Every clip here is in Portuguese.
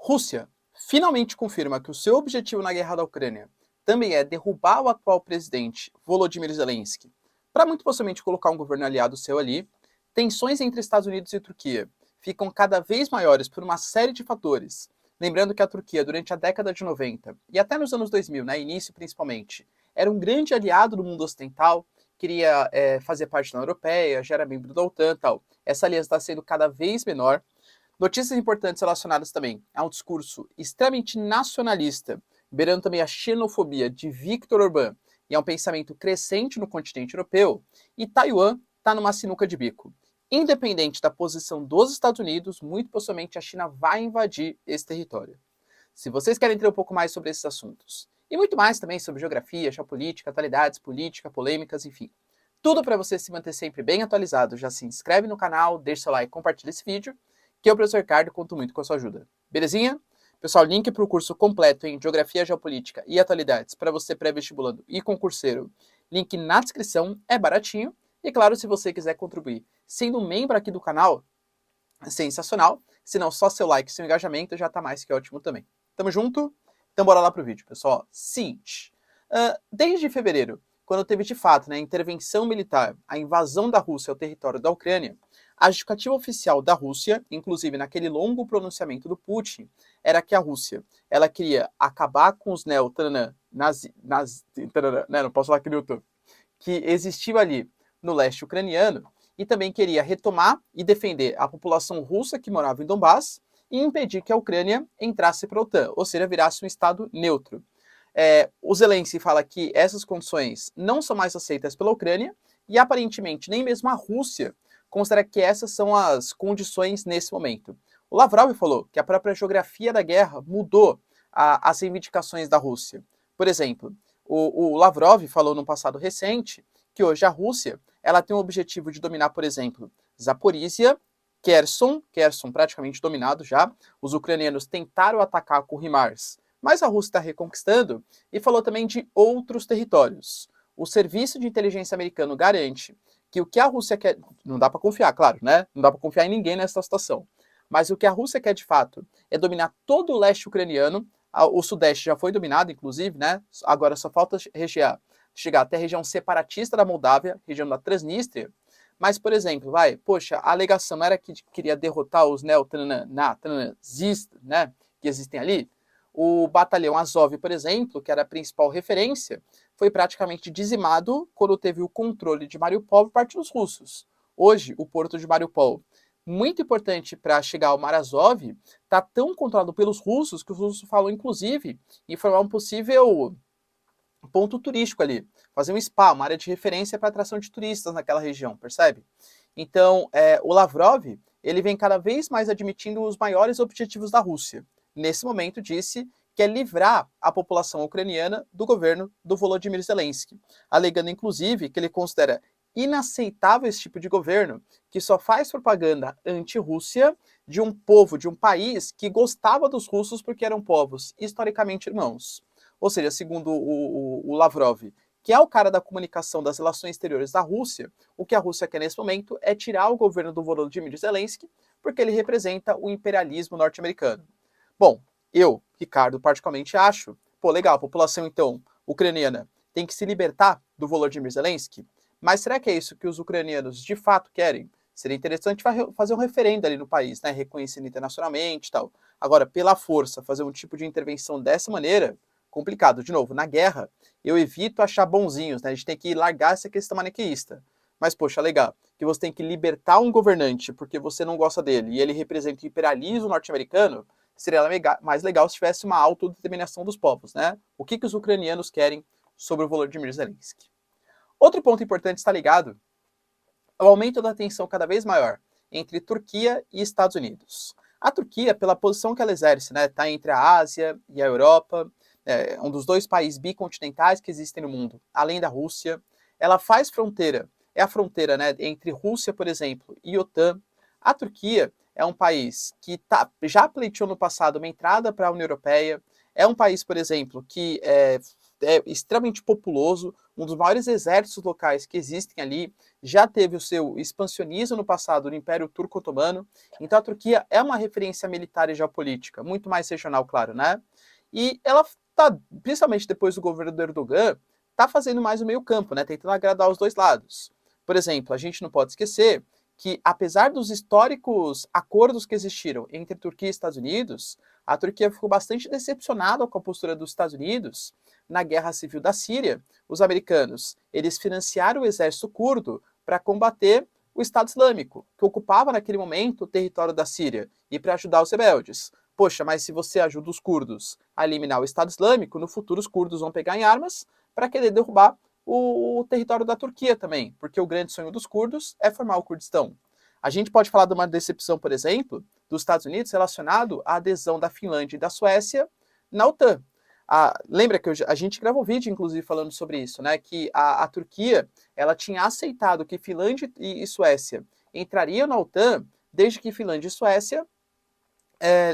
Rússia finalmente confirma que o seu objetivo na guerra da Ucrânia também é derrubar o atual presidente Volodymyr Zelensky, para muito possivelmente colocar um governo aliado seu ali. Tensões entre Estados Unidos e Turquia ficam cada vez maiores por uma série de fatores. Lembrando que a Turquia, durante a década de 90 e até nos anos 2000, início principalmente, era um grande aliado do mundo ocidental, queria fazer parte da União Europeia, já era membro da OTAN e tal. Essa aliança está sendo cada vez menor. Notícias importantes relacionadas também a um discurso extremamente nacionalista, beirando também a xenofobia de Viktor Orbán, e a um pensamento crescente no continente europeu, e Taiwan está numa sinuca de bico. Independente da posição dos Estados Unidos, muito possivelmente a China vai invadir esse território. Se vocês querem entender um pouco mais sobre esses assuntos, e muito mais também sobre geografia, geopolítica, atualidades, política, polêmicas, enfim, tudo para você se manter sempre bem atualizado, já se inscreve no canal, deixa seu like, compartilha esse vídeo, que eu, professor Ricardo, conto muito com a sua ajuda. Belezinha? Pessoal, link para o curso completo em Geografia, Geopolítica e Atualidades para você pré-vestibulando e concurseiro, link na descrição, é baratinho. E claro, se você quiser contribuir sendo um membro aqui do canal, sensacional. Se não, só seu like, seu engajamento já tá mais que ótimo também. Tamo junto? Então bora lá pro vídeo, pessoal. Seguinte, desde fevereiro, quando teve de fato a intervenção militar, a invasão da Rússia ao território da Ucrânia, a justificativa oficial da Rússia, inclusive naquele longo pronunciamento do Putin, era que a Rússia ela queria acabar com os não posso falar que no YouTube, que existiu ali no leste ucraniano, e também queria retomar e defender a população russa que morava em Donbass e impedir que a Ucrânia entrasse para a OTAN, ou seja, virasse um estado neutro. O Zelensky fala que essas condições não são mais aceitas pela Ucrânia e aparentemente nem mesmo a Rússia considera que essas são as condições nesse momento. O Lavrov falou que a própria geografia da guerra mudou as reivindicações da Rússia. Por exemplo, o Lavrov falou no passado recente que hoje a Rússia ela tem o objetivo de dominar, por exemplo, Zaporizhia, Kherson praticamente dominado já. Os ucranianos tentaram atacar com HIMARS, mas a Rússia está reconquistando, e falou também de outros territórios. O serviço de inteligência americano garante que o que a Rússia quer... Não dá para confiar, claro, né? Não dá para confiar em ninguém nessa situação. Mas o que a Rússia quer, de fato, é dominar todo o leste ucraniano. O sudeste já foi dominado, inclusive, né? Agora só falta chegar até a região separatista da Moldávia, região da Transnistria. Mas, por exemplo, a alegação era que queria derrotar os neonazistas, né, que existem ali. O batalhão Azov, por exemplo, que era a principal referência, foi praticamente dizimado quando teve o controle de Mariupol por parte dos russos. Hoje, o porto de Mariupol, muito importante para chegar ao Mar Azov, está tão controlado pelos russos que os russos falam, inclusive, em formar um possível ponto turístico ali, fazer um spa, uma área de referência para atração de turistas naquela região, percebe? Então, o Lavrov, ele vem cada vez mais admitindo os maiores objetivos da Rússia. Nesse momento, disse que é livrar a população ucraniana do governo do Volodymyr Zelensky, alegando, inclusive, que ele considera inaceitável esse tipo de governo que só faz propaganda anti-Rússia de um povo, de um país que gostava dos russos porque eram povos historicamente irmãos. Ou seja, segundo o Lavrov, que é o cara da comunicação das relações exteriores da Rússia, o que a Rússia quer nesse momento é tirar o governo do Volodymyr Zelensky, porque ele representa o imperialismo norte-americano. Bom, eu, Ricardo, particularmente acho, legal, a população, então, ucraniana tem que se libertar do Volodymyr Zelensky, mas será que é isso que os ucranianos de fato querem? Seria interessante fazer um referendo ali no país, né, reconhecido internacionalmente e tal. Agora, pela força, fazer um tipo de intervenção dessa maneira, complicado. De novo, na guerra, eu evito achar bonzinhos, né? A gente tem que largar essa questão maniqueísta. Mas, poxa, legal, que você tem que libertar um governante porque você não gosta dele e ele representa o imperialismo norte-americano, seria mais legal se tivesse uma autodeterminação dos povos, né? O que os ucranianos querem sobre o Volodymyr Zelensky. Outro ponto importante está ligado ao aumento da tensão cada vez maior entre Turquia e Estados Unidos. A Turquia, pela posição que ela exerce, né, está entre a Ásia e a Europa, um dos dois países bicontinentais que existem no mundo, além da Rússia. Ela faz fronteira, é a fronteira, né, entre Rússia, por exemplo, e OTAN. A Turquia é um país que já pleiteou no passado uma entrada para a União Europeia. É um país, por exemplo, que é extremamente populoso. um dos maiores exércitos locais que existem ali, já teve o seu expansionismo no passado no Império Turco-Otomano. Então a Turquia é uma referência militar e geopolítica, muito mais regional, claro, né? E ela está, principalmente depois do governo do Erdogan, está fazendo mais o meio campo, né? Tentando agradar os dois lados. Por exemplo, a gente não pode esquecer que, apesar dos históricos acordos que existiram entre Turquia e Estados Unidos, a Turquia ficou bastante decepcionada com a postura dos Estados Unidos na guerra civil da Síria. Os americanos, eles financiaram o exército curdo para combater o Estado Islâmico, que ocupava naquele momento o território da Síria, e para ajudar os rebeldes. Poxa, mas se você ajuda os curdos a eliminar o Estado Islâmico, no futuro os curdos vão pegar em armas para querer derrubar o território da Turquia também, porque o grande sonho dos curdos é formar o Kurdistão. A gente pode falar de uma decepção, por exemplo, dos Estados Unidos relacionado à adesão da Finlândia e da Suécia na OTAN. Lembra que a gente gravou vídeo, inclusive, falando sobre isso, né? Que a Turquia ela tinha aceitado que Finlândia e Suécia entrariam na OTAN desde que Finlândia e Suécia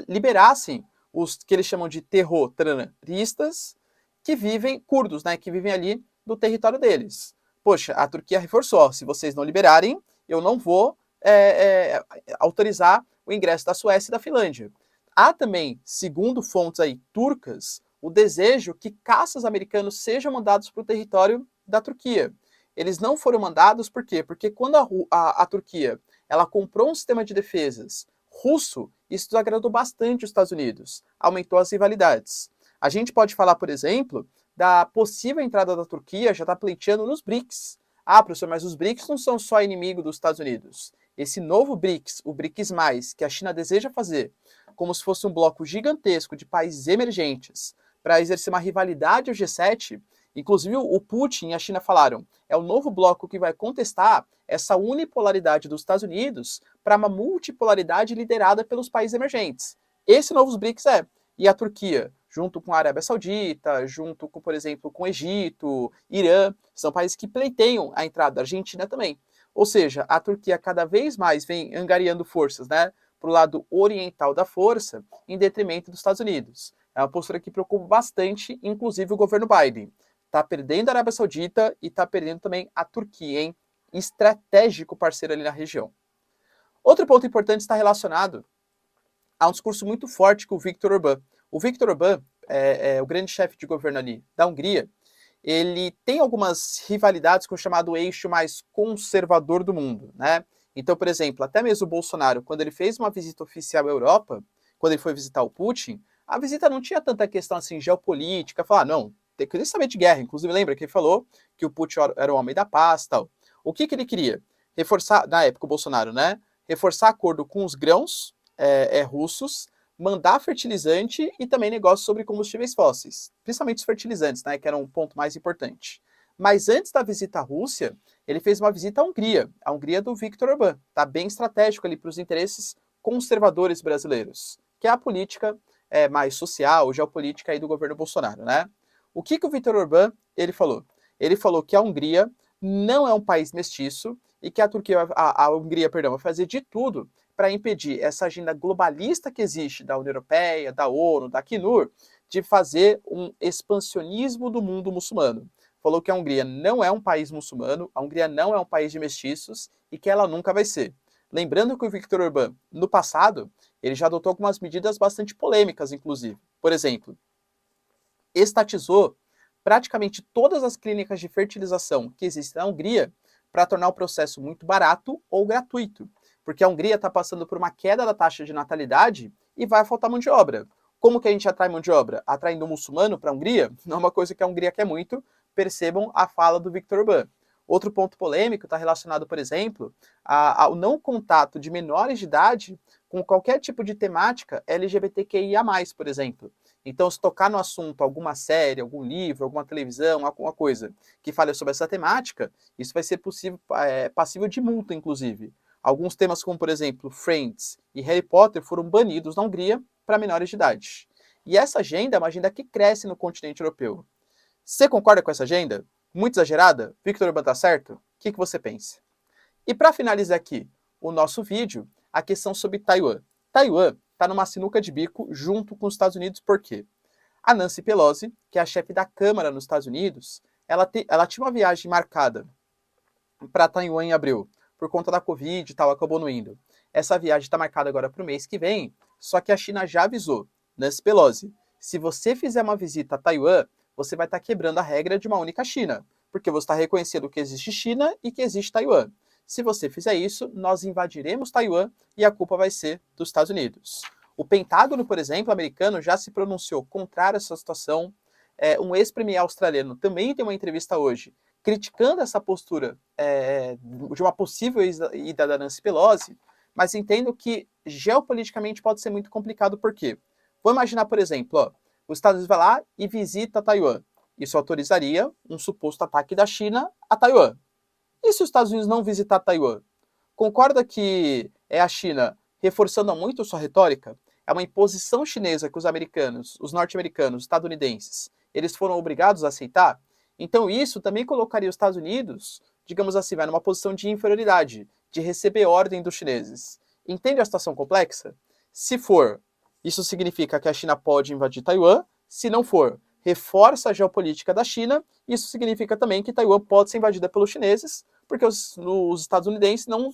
liberassem os que eles chamam de terroristas que vivem, curdos, né? Que vivem ali do território deles. Poxa, a Turquia reforçou, se vocês não liberarem, eu não vou autorizar o ingresso da Suécia e da Finlândia. Há também, segundo fontes aí turcas, o desejo que caças americanos sejam mandados para o território da Turquia. Eles não foram mandados por quê? Porque quando a Turquia ela comprou um sistema de defesas russo, isso desagradou bastante os Estados Unidos, aumentou as rivalidades. A gente pode falar, por exemplo, da possível entrada da Turquia, já está pleiteando nos BRICS. Ah, professor, mas os BRICS não são só inimigo dos Estados Unidos. Esse novo BRICS, o BRICS+, que a China deseja fazer, como se fosse um bloco gigantesco de países emergentes, para exercer uma rivalidade ao G7, inclusive o Putin e a China falaram, é o novo bloco que vai contestar essa unipolaridade dos Estados Unidos para uma multipolaridade liderada pelos países emergentes. Esse novo BRICS é. E a Turquia, junto com a Arábia Saudita, junto com, por exemplo, com o Egito, Irã, são países que pleiteiam a entrada da Argentina também. Ou seja, a Turquia cada vez mais vem angariando forças, né, para o lado oriental da força, em detrimento dos Estados Unidos. É uma postura que preocupa bastante, inclusive o governo Biden. Está perdendo a Arábia Saudita e está perdendo também a Turquia, hein? Estratégico parceiro ali na região. Outro ponto importante está relacionado a um discurso muito forte que o Viktor Orbán. O Viktor Orbán, o grande chefe de governo ali da Hungria, ele tem algumas rivalidades com o chamado eixo mais conservador do mundo, né? Então, por exemplo, até mesmo o Bolsonaro, quando ele fez uma visita oficial à Europa, quando ele foi visitar o Putin, a visita não tinha tanta questão assim geopolítica, falar, não, tem que saber de guerra. Inclusive, lembra que ele falou que o Putin era o homem da paz, tal. O que ele queria? Reforçar, na época o Bolsonaro, né? Reforçar acordo com os grãos russos, mandar fertilizante e também negócios sobre combustíveis fósseis, principalmente os fertilizantes, né, que era um ponto mais importante. Mas antes da visita à Rússia, ele fez uma visita à Hungria, a Hungria do Viktor Orbán, tá bem estratégico ali para os interesses conservadores brasileiros, que é a política mais social, geopolítica aí do governo Bolsonaro, né? O que o Viktor Orbán ele falou? Ele falou que a Hungria não é um país mestiço e que a Hungria, perdão, vai fazer de tudo para impedir essa agenda globalista que existe da União Europeia, da ONU, da Acnur, de fazer um expansionismo do mundo muçulmano. Falou que a Hungria não é um país muçulmano, a Hungria não é um país de mestiços e que ela nunca vai ser. Lembrando que o Viktor Orbán, no passado, ele já adotou algumas medidas bastante polêmicas, inclusive. Por exemplo, estatizou praticamente todas as clínicas de fertilização que existem na Hungria para tornar o processo muito barato ou gratuito. Porque a Hungria está passando por uma queda da taxa de natalidade e vai faltar mão de obra. Como que a gente atrai mão de obra? Atraindo um muçulmano para a Hungria? Não é uma coisa que a Hungria quer muito. Percebam a fala do Viktor Orbán. Outro ponto polêmico está relacionado, por exemplo, ao não contato de menores de idade com qualquer tipo de temática LGBTQIA+, por exemplo. Então, se tocar no assunto alguma série, algum livro, alguma televisão, alguma coisa que fale sobre essa temática, isso vai ser passível de multa, inclusive. Alguns temas como, por exemplo, Friends e Harry Potter foram banidos na Hungria para menores de idade. E essa agenda é uma agenda que cresce no continente europeu. Você concorda com essa agenda? Muito exagerada? Viktor Orbán está certo? O que você pensa? E para finalizar aqui o nosso vídeo, a questão sobre Taiwan. Taiwan está numa sinuca de bico junto com os Estados Unidos, por quê? A Nancy Pelosi, que é a chefe da Câmara nos Estados Unidos, ela tinha uma viagem marcada para Taiwan em abril, por conta da Covid e tal, acabou não indo. Essa viagem está marcada agora para o mês que vem, só que a China já avisou, Nancy Pelosi, se você fizer uma visita a Taiwan, você vai estar quebrando a regra de uma única China, porque você está reconhecendo que existe China e que existe Taiwan. Se você fizer isso, nós invadiremos Taiwan e a culpa vai ser dos Estados Unidos. O Pentágono, por exemplo, americano, já se pronunciou contrário a essa situação. Um ex-premier australiano também tem uma entrevista hoje criticando essa postura de uma possível ida da Nancy Pelosi, mas entendo que geopoliticamente pode ser muito complicado, por quê? Vou imaginar, por exemplo, ó, os Estados Unidos vai lá e visita Taiwan. Isso autorizaria um suposto ataque da China a Taiwan. E se os Estados Unidos não visitar Taiwan? Concorda que é a China reforçando muito sua retórica? É uma imposição chinesa que os americanos, os norte-americanos, os estadunidenses, eles foram obrigados a aceitar? Então isso também colocaria os Estados Unidos, digamos assim, numa posição de inferioridade, de receber ordem dos chineses. Entende a situação complexa? Se for, isso significa que a China pode invadir Taiwan. Se não for, reforça a geopolítica da China. Isso significa também que Taiwan pode ser invadida pelos chineses, porque os estadunidenses não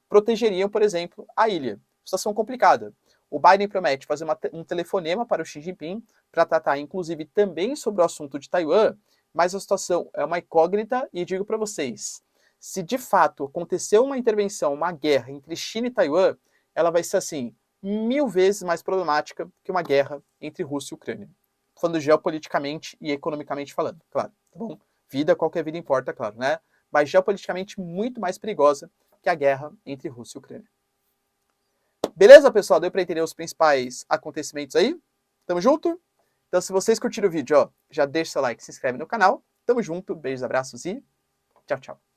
protegeriam, por exemplo, a ilha. Situação complicada. O Biden promete fazer um telefonema para o Xi Jinping para tratar, inclusive, também sobre o assunto de Taiwan, mas a situação é uma incógnita e digo para vocês, se de fato aconteceu uma intervenção, uma guerra entre China e Taiwan, ela vai ser, assim, 1000 vezes mais problemática que uma guerra entre Rússia e Ucrânia. Falando geopoliticamente e economicamente falando, claro, tá bom? Qualquer vida importa, claro, né? Mas geopoliticamente muito mais perigosa que a guerra entre Rússia e Ucrânia. Beleza, pessoal? Deu para entender os principais acontecimentos aí? Tamo junto? Então, se vocês curtiram o vídeo, ó, já deixa seu like, se inscreve no canal. Tamo junto, beijos, abraços e tchau, tchau.